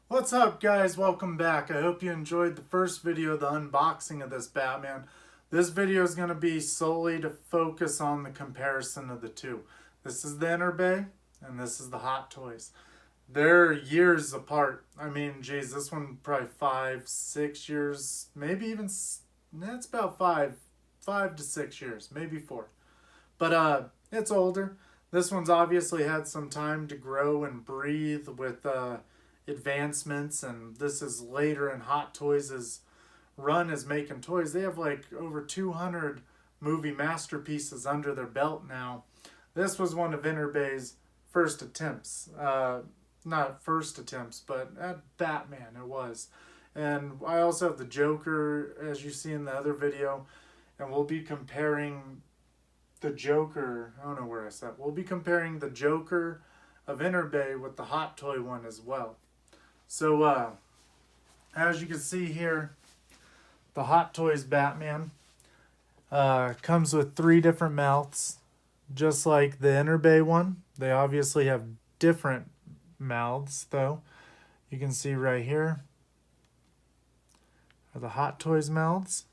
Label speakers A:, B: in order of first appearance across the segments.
A: What's up, guys? Welcome back. I hope you enjoyed the first video, the unboxing of this Batman. This video is going to be solely to focus on the comparison of the two. This is the Enterbay and this is the Hot Toys. They're years apart. I mean, geez, this one probably 5, 6 years, maybe even, that's about 5 to 6 years, maybe 4. But it's older. This one's obviously had some time to grow and breathe with advancements, and this is later in Hot Toys' run as making toys. They have like over 200 movie masterpieces under their belt now. This was one of Enterbay's first attempts. Not first attempts, but at Batman it was. And I also have the Joker, as you see in the other video, and we'll be comparing the Joker. I don't know where I said. We'll be comparing the Joker of Enterbay with the Hot Toy one as well. So, as you can see here, the Hot Toys Batman comes with 3 different mouths, just like the Enterbay one. They obviously have different mouths, though. You can see right here are the Hot Toys mouths.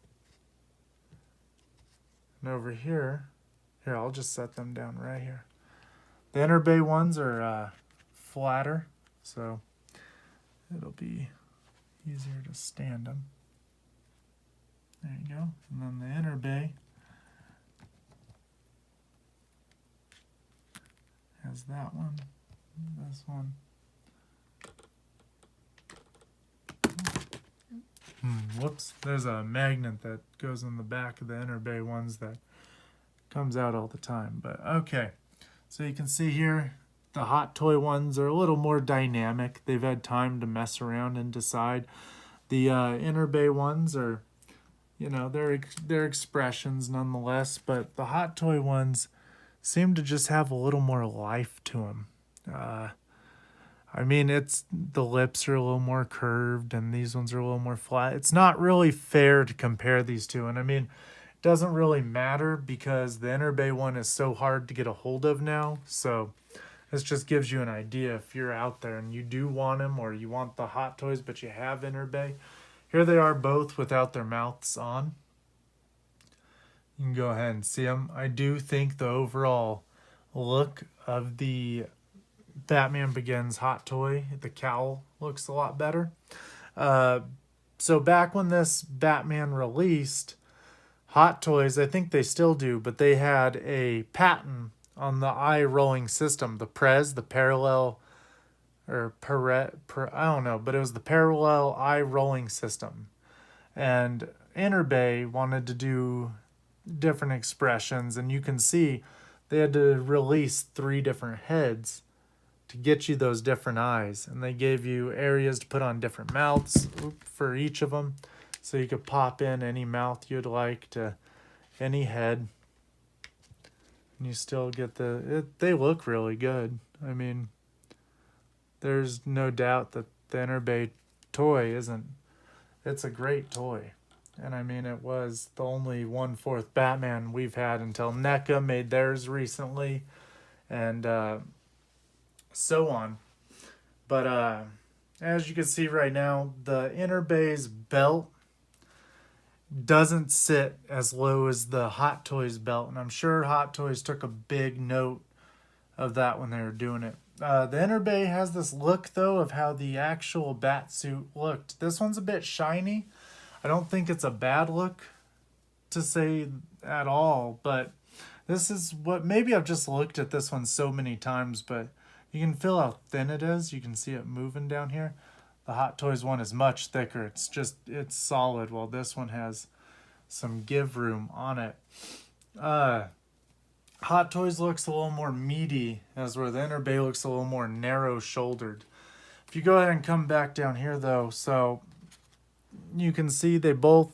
A: And over here, I'll just set them down right here. The Enterbay ones are flatter, so it'll be easier to stand them. There you go. And then the Enterbay has that one, this one. Whoops, there's a magnet that goes in the back of the Enterbay ones that comes out all the time. But okay, so you can see here, the Hot Toy ones are a little more dynamic. They've had time to mess around and decide. The Enterbay ones are, you know, they're expressions nonetheless, but the Hot Toy ones seem to just have a little more life to them. I mean, the lips are a little more curved and these ones are a little more flat. It's not really fair to compare these two. And I mean, it doesn't really matter because the Enterbay one is so hard to get a hold of now. So this just gives you an idea if you're out there and you do want them, or you want the Hot Toys but you have Enterbay. Here they are both without their mouths on. You can go ahead and see them. I do think the overall look of the Batman Begins Hot Toy, the cowl, looks a lot better. So back when this Batman released, Hot Toys, I think they still do, but they had a patent on the eye rolling system, the parallel, or I don't know, but it was the parallel eye rolling system. And Enterbay wanted to do different expressions, and you can see they had to release 3 different heads to get you those different eyes, and they gave you areas to put on different mouths for each of them, so you could pop in any mouth you'd like to any head, and you still get they look really good. I mean, there's no doubt that the Enterbay toy it's a great toy. And I mean, it was the only 1/4 Batman we've had until NECA made theirs recently, and so on. But as you can see right now, the Enterbay's belt doesn't sit as low as the Hot Toys belt, and I'm sure Hot Toys took a big note of that when they were doing it. The Enterbay has this look, though, of how the actual bat suit looked. This one's a bit shiny. I don't think it's a bad look to say at all, but this is what, maybe I've just looked at this one so many times, but you can feel how thin it is. You can see it moving down here. The Hot Toys one is much thicker. It's solid, while this one has some give room on it. Hot Toys looks a little more meaty, as where the Enterbay looks a little more narrow-shouldered. If you go ahead and come back down here, though, so you can see they both,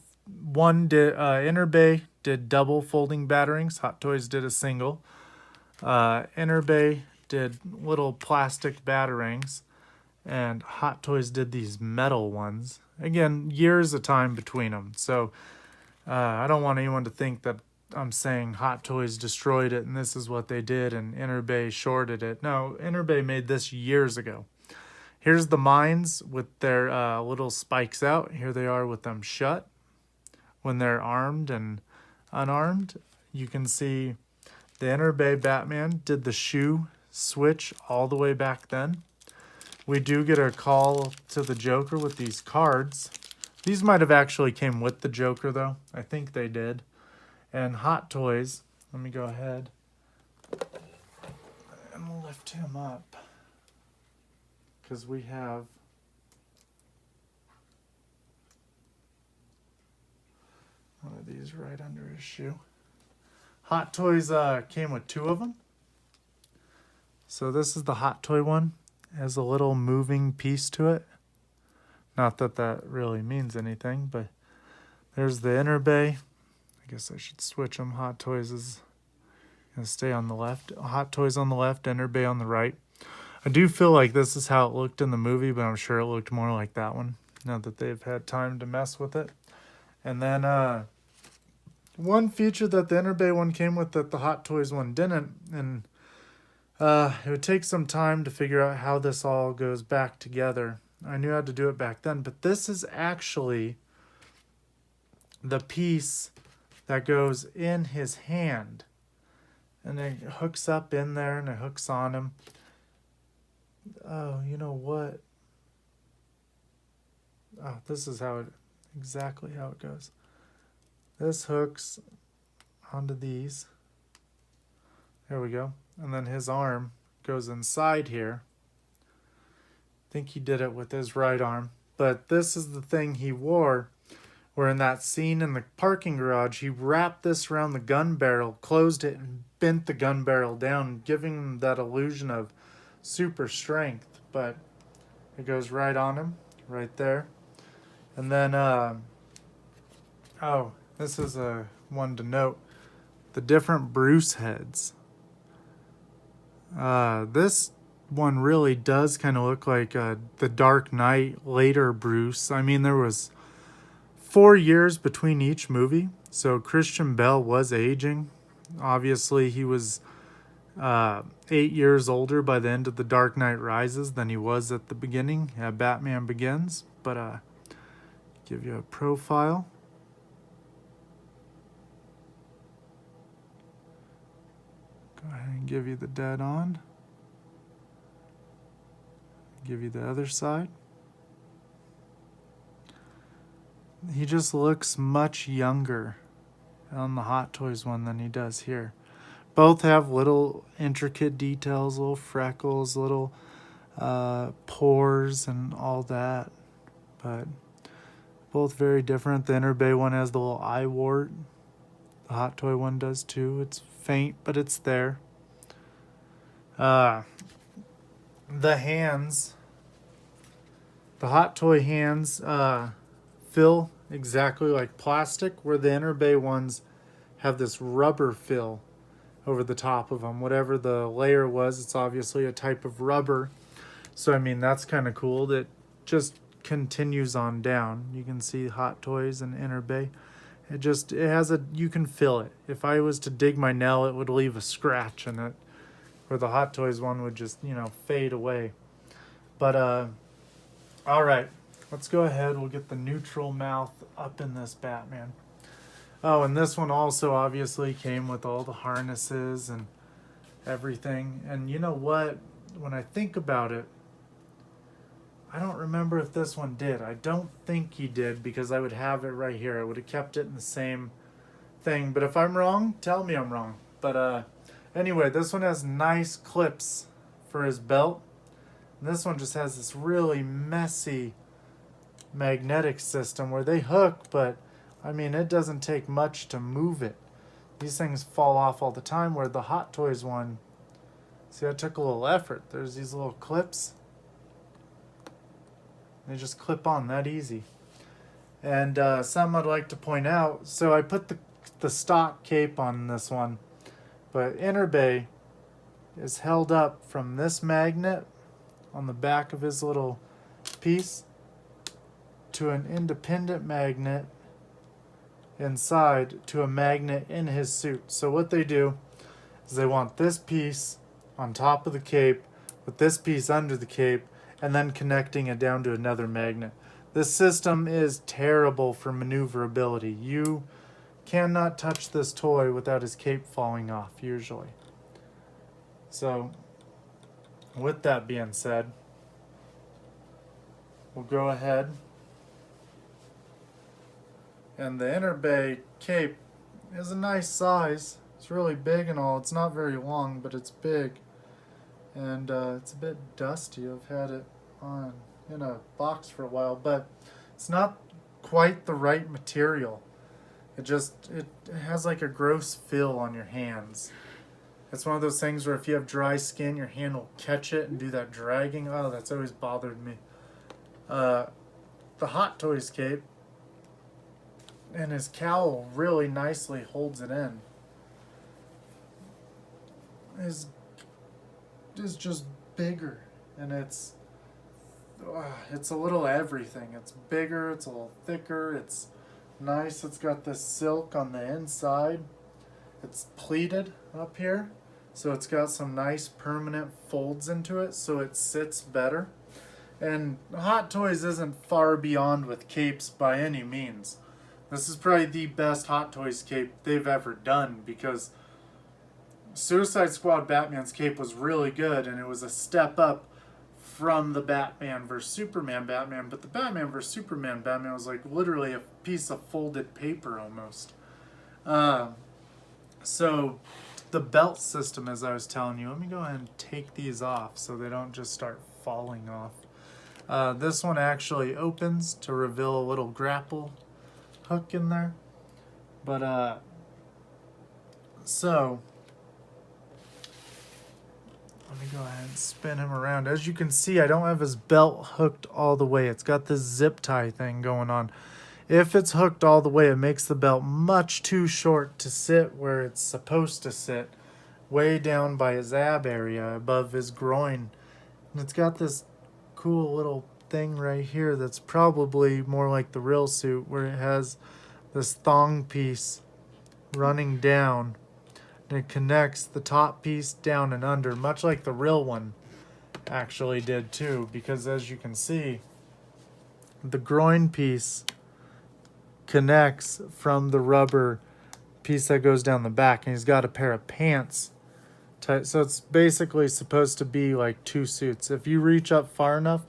A: Enterbay did double folding batarangs. Hot Toys did a single. Enterbay did little plastic batarangs, and Hot Toys did these metal ones. Again, years of time between them. So I don't want anyone to think that I'm saying Hot Toys destroyed it and this is what they did and Enterbay shorted it. No, Enterbay made this years ago. Here's the mines with their little spikes out. Here they are with them shut. When they're armed and unarmed, you can see the Enterbay Batman did the shoe switch all the way back then. We do get a call to the Joker with these cards. These might have actually came with the Joker, though. I think they did. And Hot Toys, let me go ahead and we'll lift him up, because we have one of these right under his shoe. Hot Toys came with 2 of them. So this is the Hot Toy one. It has a little moving piece to it. Not that that really means anything, but there's the Enterbay. I guess I should switch them. Hot Toys is going to stay on the left. Hot Toys on the left, Enterbay on the right. I do feel like this is how it looked in the movie, but I'm sure it looked more like that one, now that they've had time to mess with it. And then one feature that the Enterbay one came with that the Hot Toys one didn't, and it would take some time to figure out how this all goes back together. I knew how to do it back then, but this is actually the piece that goes in his hand. And it hooks up in there and it hooks on him. Oh, you know what? Oh, this is exactly how it goes. This hooks onto these. There we go. And then his arm goes inside here. I think he did it with his right arm. But this is the thing he wore, where in that scene in the parking garage, he wrapped this around the gun barrel, closed it, and bent the gun barrel down, giving him that illusion of super strength. But it goes right on him, right there. And then, oh, this is a one to note. The different Bruce heads. This one really does kind of look like the Dark Knight later Bruce. I mean, there was 4 years between each movie, so Christian Bale was aging. Obviously, he was 8 years older by the end of The Dark Knight Rises than he was at the beginning, Batman Begins. But give you a profile. Go ahead and give you the dead on. Give you the other side. He just looks much younger on the Hot Toys one than he does here. Both have little intricate details, little freckles, little pores and all that. But both very different. The Enterbay one has the little eye wart. The Hot Toy one does too. It's faint, but it's there. The hands, the Hot Toy hands feel exactly like plastic, where the Enterbay ones have this rubber fill over the top of them. Whatever the layer was, it's obviously a type of rubber. So, I mean, that's kind of cool. That just continues on down. You can see Hot Toys and Enterbay. It has you can feel it. If I was to dig my nail, it would leave a scratch in it, where the Hot Toys one would just, fade away. But, all right, let's go ahead. We'll get the neutral mouth up in this Batman. Oh, and this one also obviously came with all the harnesses and everything. And you know what? When I think about it, I don't remember if this one did. I don't think he did, because I would have it right here. I would have kept it in the same thing. But if I'm wrong, tell me I'm wrong. But anyway, this one has nice clips for his belt. And this one just has this really messy magnetic system where they hook, but I mean, it doesn't take much to move it. These things fall off all the time, where the Hot Toys one, see, I took a little effort. There's these little clips. They just clip on that easy. And something I'd like to point out, so I put the stock cape on this one, but Enterbay is held up from this magnet on the back of his little piece to an independent magnet inside to a magnet in his suit. So what they do is they want this piece on top of the cape with this piece under the cape, and then connecting it down to another magnet. This system is terrible for maneuverability. You cannot touch this toy without his cape falling off, usually. So, with that being said, we'll go ahead. And the Enterbay cape is a nice size. It's really big and all. It's not very long, but it's big. And it's a bit dusty. I've had it on in a box for a while, but it's not quite the right material. It has like a gross feel on your hands. It's one of those things where if you have dry skin, your hand will catch it and do that dragging. Oh, that's always bothered me. The Hot Toys cape and his cowl really nicely holds it in. Is just bigger, and it's a little everything. It's bigger, it's a little thicker, it's nice. It's got this silk on the inside. It's pleated up here, so it's got some nice permanent folds into it, so it sits better. And Hot Toys isn't far beyond with capes by any means. This is probably the best Hot Toys cape they've ever done, because Suicide Squad Batman's cape was really good, and it was a step up from the Batman vs. Superman Batman, but the Batman vs. Superman Batman was like literally a piece of folded paper almost. So the belt system, as I was telling you, let me go ahead and take these off so they don't just start falling off. This one actually opens to reveal a little grapple hook in there. But so let me go ahead and spin him around. As you can see, I don't have his belt hooked all the way. It's got this zip tie thing going on. If it's hooked all the way, it makes the belt much too short to sit where it's supposed to sit, way down by his ab area, above his groin. And it's got this cool little thing right here that's probably more like the real suit, where it has this thong piece running down, and it connects the top piece down and under, much like the real one actually did too, because as you can see, the groin piece connects from the rubber piece that goes down the back, and he's got a pair of pants. So it's basically supposed to be like two suits. If you reach up far enough,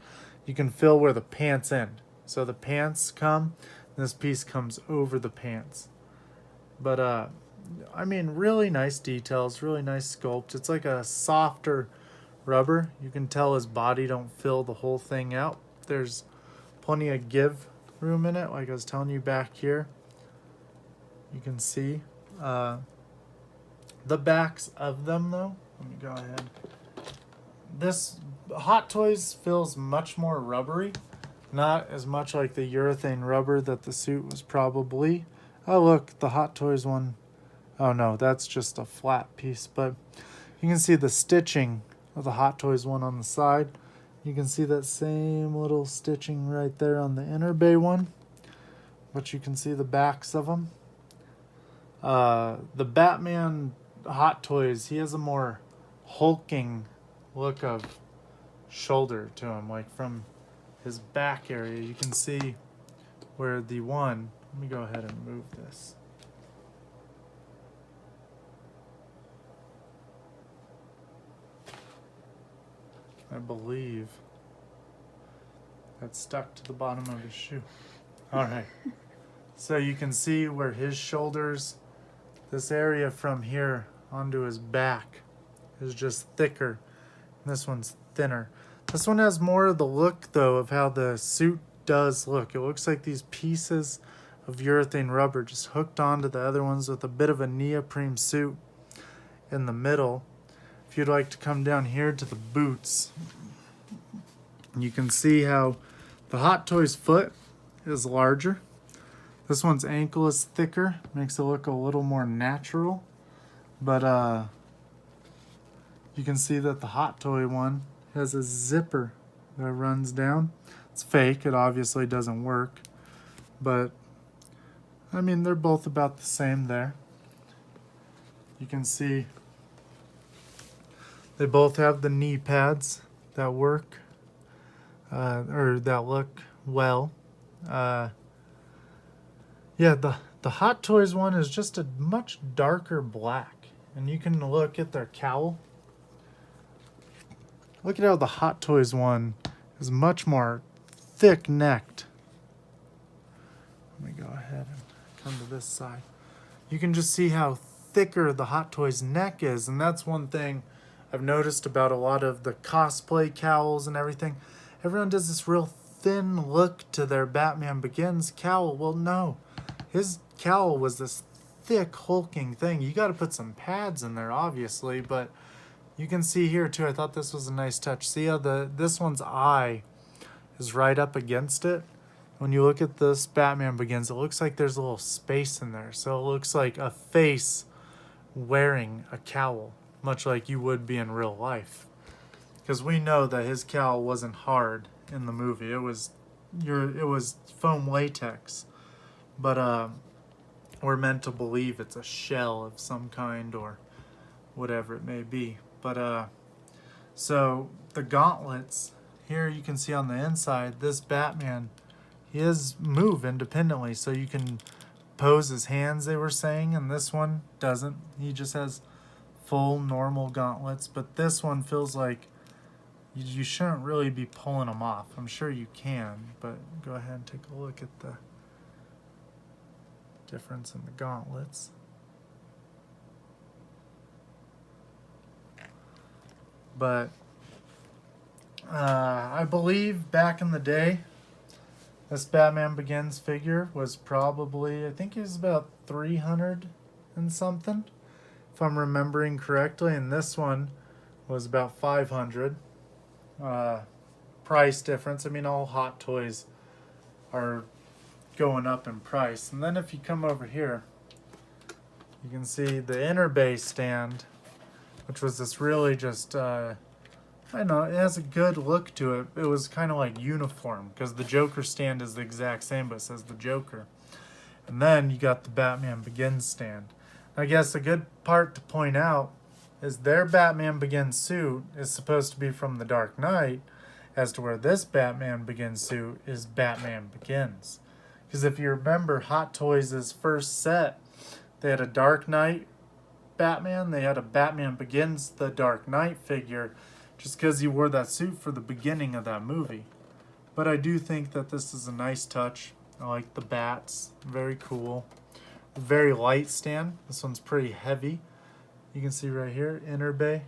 A: you can feel where the pants end. So the pants come, and this piece comes over the pants. But I mean, really nice details, really nice sculpt. It's like a softer rubber. You can tell his body don't fill the whole thing out. There's plenty of give room in it, like I was telling you back here. You can see the backs of them though. Let me go ahead. This Hot Toys feels much more rubbery, not as much like the urethane rubber that the suit was probably. Oh look, the Hot Toys one. Oh no, that's just a flat piece, but you can see the stitching of the Hot Toys one on the side. You can see that same little stitching right there on the Enterbay one, but you can see the backs of them. The Batman Hot Toys, he has a more hulking look of shoulder to him, like from his back area. You can see where the one, let me go ahead and move this. I believe that's stuck to the bottom of his shoe. All right. So you can see where his shoulders, this area from here onto his back is just thicker. And this one's thinner. This one has more of the look, though, of how the suit does look. It looks like these pieces of urethane rubber just hooked onto the other ones with a bit of a neoprene suit in the middle. If you'd like to come down here to the boots, you can see how the Hot Toys foot is larger. This one's ankle is thicker, makes it look a little more natural. But you can see that the Hot Toy one has a zipper that runs down. It's fake, it obviously doesn't work. But, I mean, they're both about the same there. You can see they both have the knee pads that work. or that look well. Yeah, the Hot Toys one is just a much darker black. And you can look at their cowl. Look at how the Hot Toys one is much more thick-necked. Let me go ahead and come to this side. You can just see how thicker the Hot Toys neck is, and that's one thing I've noticed about a lot of the cosplay cowls and everything. Everyone does this real thin look to their Batman Begins cowl. Well, no. His cowl was this thick, hulking thing. You got to put some pads in there, obviously, but you can see here, too, I thought this was a nice touch. See how this one's eye is right up against it? When you look at this Batman Begins, it looks like there's a little space in there. So it looks like a face wearing a cowl, much like you would be in real life. Because we know that his cowl wasn't hard in the movie. It was foam latex. But we're meant to believe it's a shell of some kind or whatever it may be. But so the gauntlets, here you can see on the inside, this Batman, his move independently, so you can pose his hands, they were saying, and this one doesn't. He just has full normal gauntlets, but this one feels like you shouldn't really be pulling them off. I'm sure you can, but go ahead and take a look at the difference in the gauntlets. But I believe back in the day, this Batman Begins figure was probably, I think it was about 300 and something, if I'm remembering correctly, and this one was about 500. Price difference. I mean, all Hot Toys are going up in price. And then if you come over here, you can see the Enterbay stand, which was this really just, I don't know, it has a good look to it. It was kind of like uniform, because the Joker stand is the exact same, but it says the Joker. And then you got the Batman Begins stand. I guess a good part to point out is their Batman Begins suit is supposed to be from The Dark Knight, as to where this Batman Begins suit is Batman Begins. Because if you remember Hot Toys' first set, they had a Dark Knight Batman, they had a Batman Begins The Dark Knight figure, just because he wore that suit for the beginning of that movie. But I do think that this is a nice touch. I like the bats, very cool. Very light stand. This one's pretty heavy. You can see right here, Enterbay.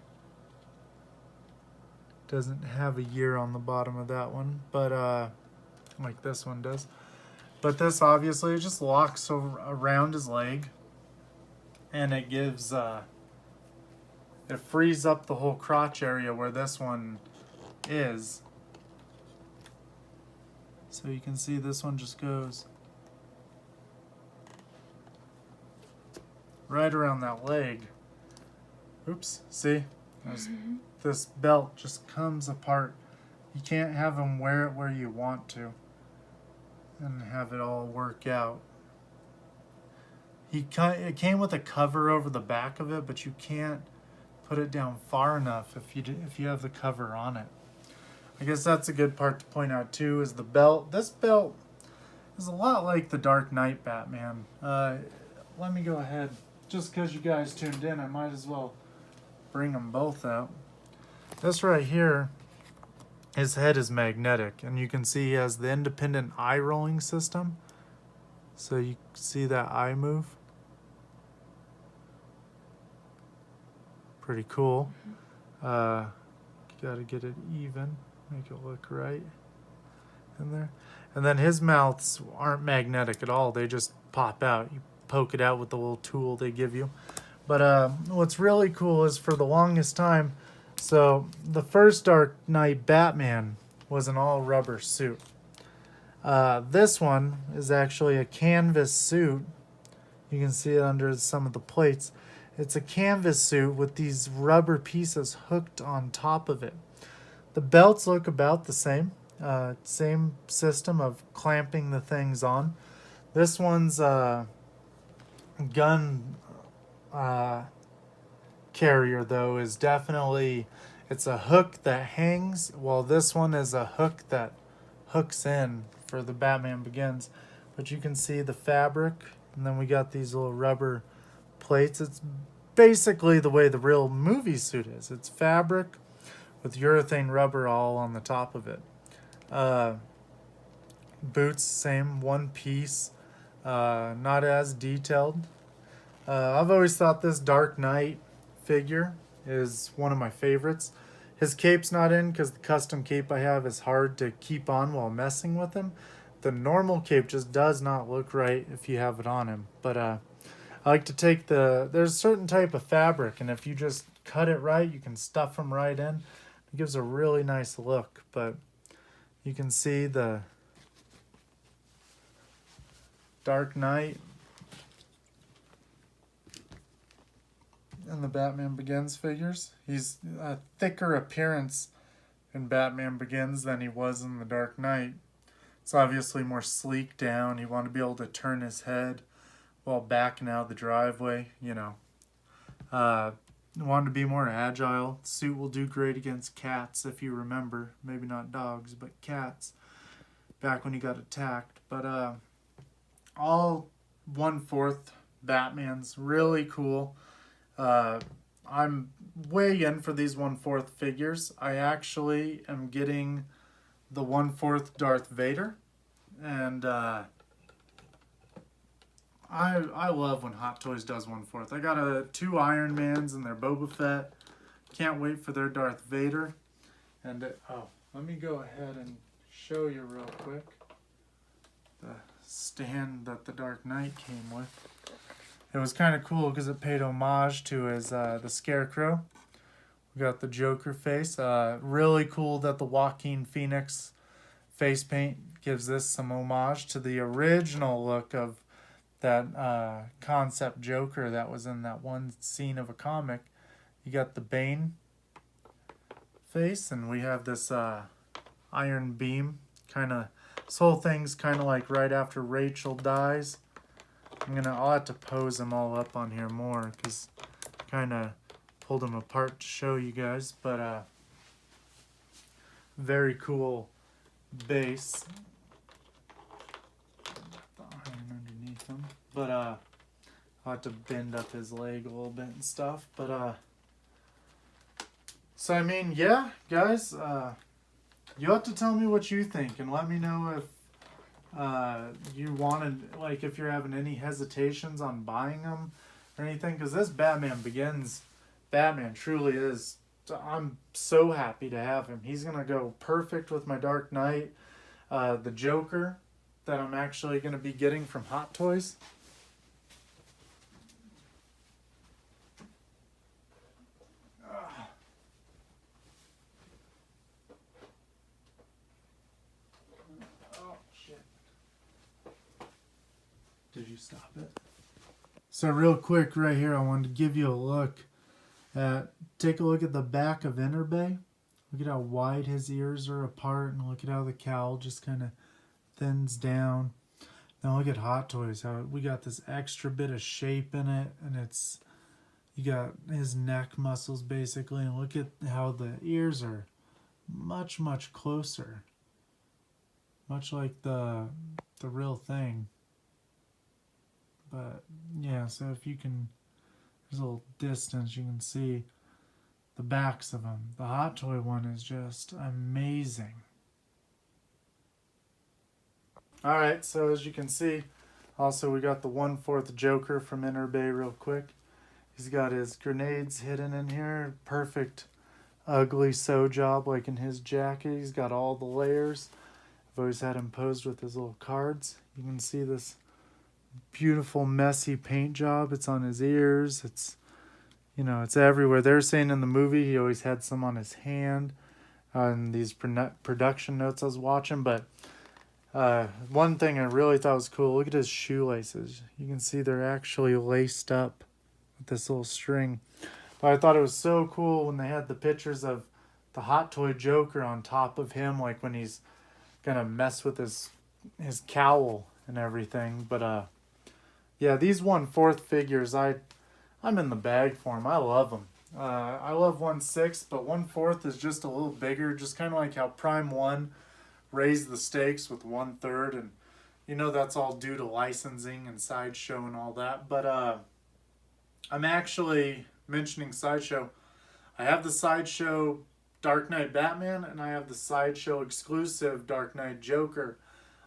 A: Doesn't have a year on the bottom of that one, but like this one does. But this obviously just locks around his leg, and it gives it frees up the whole crotch area where this one is. So you can see this one just goes right around that leg. Oops, see? This belt just comes apart. You can't have them wear it where you want to and have it all work out. It came with a cover over the back of it, but you can't put it down far enough if you have the cover on it. I guess that's a good part to point out too, is the belt. This belt is a lot like the Dark Knight Batman. Let me go ahead. Just because you guys tuned in, I might as well bring them both out. This right here, his head is magnetic, and you can see he has the independent eye rolling system. So you see that eye move? Pretty cool. Gotta get it even, make it look right in there. And then his mouths aren't magnetic at all, they just pop out. You poke it out with the little tool they give you. But what's really cool is, for the longest time, so the first Dark Knight Batman was an all rubber suit. This one is actually a canvas suit. You can see it under some of the plates. It's a canvas suit with these rubber pieces hooked on top of it. The belts look about the same. Same system of clamping the things on. This one's gun carrier, though, is definitely, It's a hook that hangs, while this one is a hook that hooks in for the Batman Begins. But you can see the fabric, and then we got these little rubber plates. It's basically the way the real movie suit is. It's fabric with urethane rubber all on the top of it. Boots, same, one piece, not as detailed. I've always thought this Dark Knight figure is one of my favorites. His cape's not in because the custom cape I have is hard to keep on while messing with him. The normal cape just does not look right if you have it on him. But I like to take there's a certain type of fabric, and if you just cut it right, you can stuff them right in. It gives a really nice look. But you can see the Dark Knight and the Batman Begins figures. He's a thicker appearance in Batman Begins than he was in the Dark Knight. It's obviously more sleek down. He wanted to be able to turn his head while backing out the driveway, you know. Wanted to be more agile. The suit will do great against cats, if you remember. Maybe not dogs, but cats. Back when he got attacked. But all 1/4 Batmans. Really cool. I'm way in for these 1/4 figures. I actually am getting the 1/4 Darth Vader, and I love when Hot Toys does 1/4. I got 2 Iron Mans and their Boba Fett. Can't wait for their Darth Vader. And let me go ahead and show you real quick the stand that the Dark Knight came with. It was kind of cool because it paid homage to his the Scarecrow. We got the Joker face. Really cool that the Joaquin Phoenix face paint gives this some homage to the original look of that concept Joker that was in that one scene of a comic. You got the Bane face, and we have this iron beam. This whole thing's kind of like right after Rachel dies. I'll have to pose them all up on here more because kind of pulled them apart to show you guys. But very cool base. The iron underneath them. But I'll have to bend up his leg a little bit and stuff. But so I mean, yeah, guys, you'll have to tell me what you think and let me know if you wanted, like, if you're having any hesitations on buying them or anything, because this Batman Begins Batman truly is, I'm so happy to have him. He's gonna go perfect with my Dark Knight. The Joker that I'm actually gonna be getting from Hot Toys. Did you stop it? So real quick right here, I wanted to give you a look at, take a look at the back of Enterbay. Look at how wide his ears are apart, and look at how the cowl just kind of thins down. Now look at Hot Toys, how we got this extra bit of shape in it, and it's, you got his neck muscles basically, and look at how the ears are much, much closer. Much like the real thing. But yeah, so if you can, there's a little distance, you can see the backs of them. The Hot Toy one is just amazing. Alright, so as you can see, also we got the 1/4 Joker from Enterbay real quick. He's got his grenades hidden in here. Perfect ugly sew job like in his jacket. He's got all the layers. I've always had him posed with his little cards. You can see this beautiful messy paint job. It's on his ears. It's, you know, it's everywhere. They're saying in the movie he always had some on his hand in these production notes I was watching. But one thing I really thought was cool, look at his shoelaces. You can see they're actually laced up with this little string. But I thought it was so cool when they had the pictures of the Hot Toy Joker on top of him, like when he's gonna mess with his cowl and everything. But yeah, these 1/4 figures, I'm in the bag for them. I love them. I love 1/6, but 1/4 is just a little bigger, just kind of like how Prime 1 raised the stakes with 1/3, and you know that's all due to licensing and Sideshow and all that. But I'm actually mentioning Sideshow. I have the Sideshow Dark Knight Batman, and I have the Sideshow exclusive Dark Knight Joker.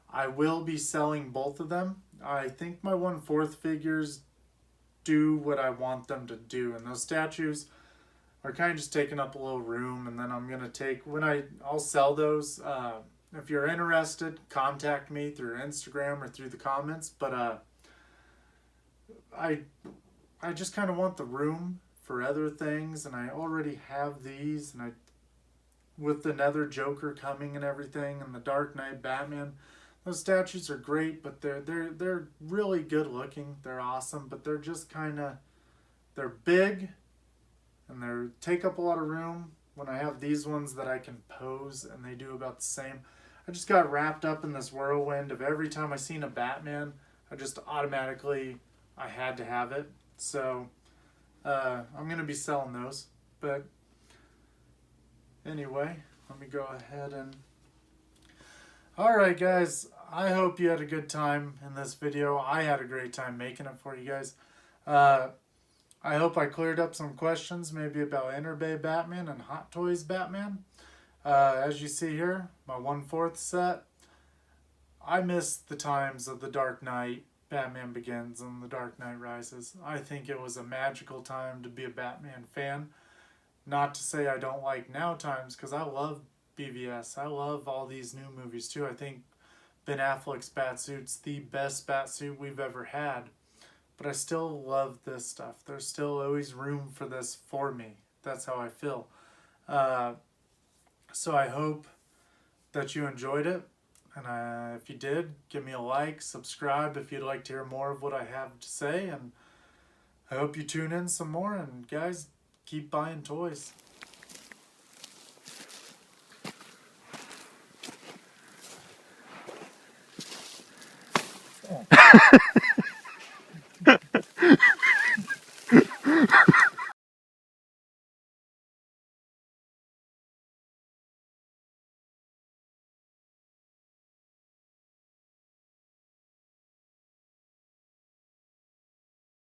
A: I will be selling both of them. I think my 1/4 figures do what I want them to do, and those statues are kind of just taking up a little room. And then I'm gonna take I'll sell those. If you're interested, contact me through Instagram or through the comments. But I just kind of want the room for other things, and I already have these, and with the Nether Joker coming and everything, and the Dark Knight Batman. Those statues are great, but they're really good looking. They're awesome, but they're just they're big, and they take up a lot of room. When I have these ones that I can pose, and they do about the same. I just got wrapped up in this whirlwind of every time I seen a Batman, I just automatically I had to have it. So I'm gonna be selling those. But anyway, let me go ahead and. Alright guys, I hope you had a good time in this video. I had a great time making it for you guys. I hope I cleared up some questions, maybe about Enterbay Batman and Hot Toys Batman. As you see here, my 1/4 set. I miss the times of the Dark Knight, Batman Begins, and the Dark Knight Rises. I think it was a magical time to be a Batman fan. Not to say I don't like now times, because I love BVS. I love all these new movies too. I think Ben Affleck's Batsuit's the best Batsuit we've ever had. But I still love this stuff. There's still always room for this for me. That's how I feel. So I hope that you enjoyed it. And if you did, give me a like, subscribe if you'd like to hear more of what I have to say. And I hope you tune in some more. And guys, keep buying toys.